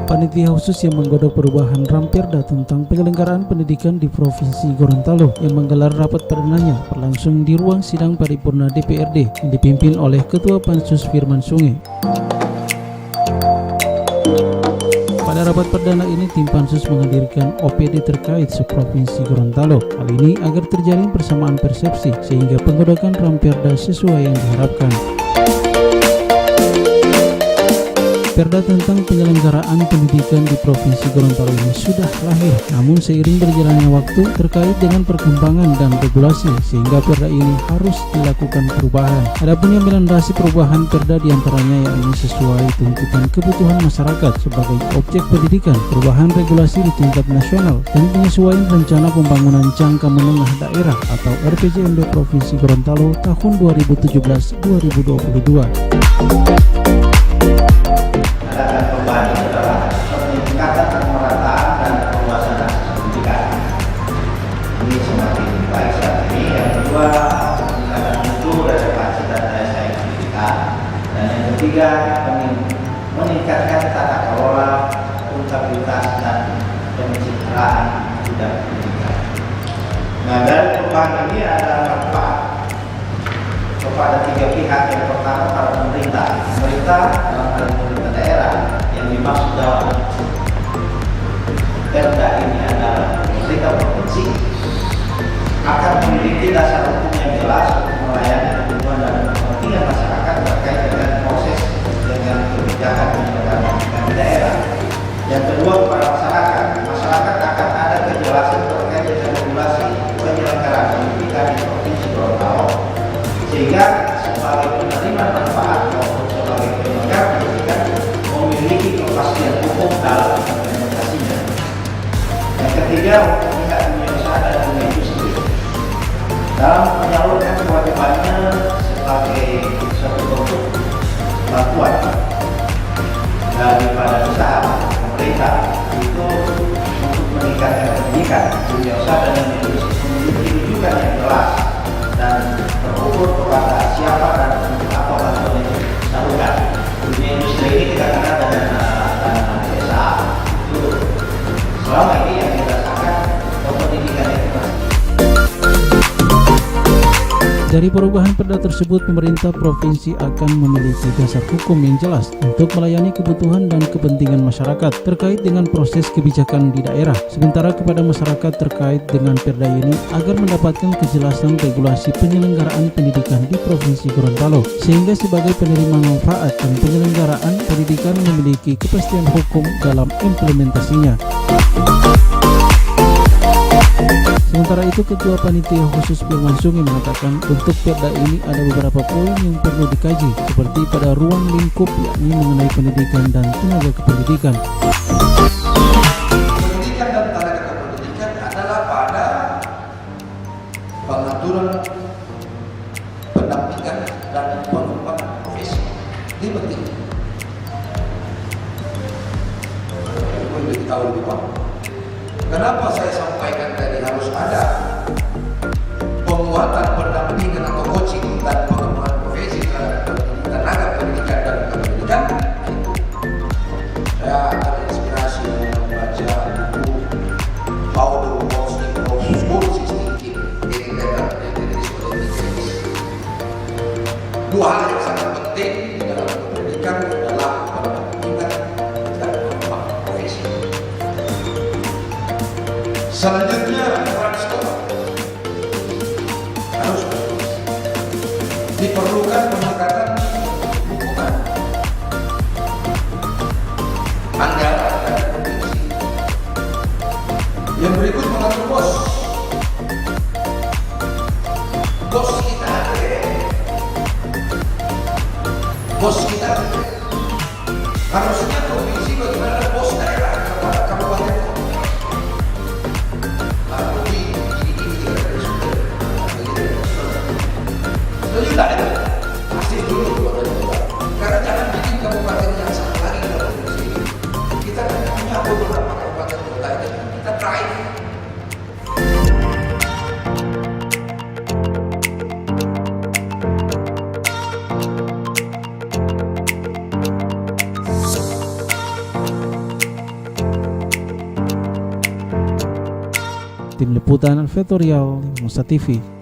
Panitia khusus yang menggodok perubahan Ramperda tentang penyelenggaraan pendidikan di Provinsi Gorontalo yang menggelar rapat perdananya berlangsung di ruang sidang paripurna DPRD yang dipimpin oleh Ketua Pansus Firman Sunge. Pada rapat perdana ini, tim Pansus menghadirkan OPD terkait seprovinsi Gorontalo. Hal ini agar terjalin persamaan persepsi sehingga penggodokan Ramperda sesuai yang diharapkan. Perda tentang penyelenggaraan pendidikan di Provinsi Gorontalo ini sudah lahir, namun seiring berjalannya waktu terkait dengan perkembangan dan regulasi sehingga perda ini harus dilakukan perubahan. Adapun yang melandasi perubahan perda diantaranya yakni sesuai tuntutan kebutuhan masyarakat sebagai objek pendidikan, perubahan regulasi di tingkat nasional, dan penyesuaian rencana pembangunan jangka menengah daerah atau RPJMD Provinsi Gorontalo tahun 2017-2022. Perubahan itu adalah peningkatan pemerataan dan perluasan akses pendidikan. Ini semakin baik saat ini. Yang kedua, peningkatan mutu dan kapasitas daya saing pendidikan. Dan yang ketiga, meningkatkan tata kelola, akuntabilitas dan pencitraan bidang pendidikan. Nah, dari perubahan ini ada manfaat kepada tiga pihak. Yang pertama, para pemerintah dalam hal pemerintah daerah yang dimaksud dalam perda ini adalah pemerintah provinsi akan memiliki dasar hukum yang jelas untuk melayani kebutuhan dan kepentingan masyarakat terkait dengan proses dengan kebijakan penyelenggaraan pendidikan di daerah. Yang kedua, kepada masyarakat akan ada kejelasan terkait dengan regulasi penyelenggaraan pendidikan di Provinsi Gorontalo, sehingga sebagai penerima manfaat maupun sebagai penyelenggara pendidikan memiliki kepastian hukum dalam implementasinya. Yang ketiga, untuk pihak dunia usaha dan dunia industri dalam menyalurkan kewajibannya sebagai suatu bentuk bantuan daripada usaha pemerintah itu untuk meningkatkan pendidikan. Dunia usaha dan dunia industri memiliki rujukan yang jelas dan terukur kepada siapa dan untuk apa bantuan yang disalurkan. Dunia industri ini tidak kena dana desa itu selama ini yang dirasakan pendidikan itu. Dari perubahan perda tersebut, pemerintah provinsi akan memiliki dasar hukum yang jelas untuk melayani kebutuhan dan kepentingan masyarakat terkait dengan proses kebijakan di daerah. Sementara kepada masyarakat terkait dengan perda ini agar mendapatkan kejelasan regulasi penyelenggaraan pendidikan di Provinsi Gorontalo, sehingga sebagai penerima manfaat dan penyelenggaraan pendidikan memiliki kepastian hukum dalam implementasinya. Sementara itu, Ketua Panitia Khusus Firman Sunge mengatakan untuk perda ini ada beberapa poin yang perlu dikaji, seperti pada ruang lingkup yakni mengenai pendidikan dan tenaga kependidikan. Pendidikan dan tenaga kependidikan adalah pada pengaturan pendampingan dan pengembangan profesi. Ini penting. Perlu diketahui lebih paham. Kenapa saya sampaikan tadi harus ada penguatan pendampingan atau coaching dan pengembangan profesi terhadap tenaga pendidikan dan kependidikan? Saya terinspirasi dengan membaca buku How the World Improves School System Getting Better dari Scholastic. Dua hal yang sangat penting di dalam pendidikan adalah pendampingan dan pengembangan profesi. Selanjutnya, peran sekolah harus diperlukan pendekatan dukungan anggaran dan kondisi. Yang berikut mengatur bos kita, harusnya provinsi bagaimana bos daerah kepada kabupaten kota. Tidak itu pasti dulu karena jangan bikin kabupaten yang satu lagi dalam provinsi ini. Kita punya beberapa kabupaten kota yang kita drive. Tim Liputan Alvetorial Musa TV.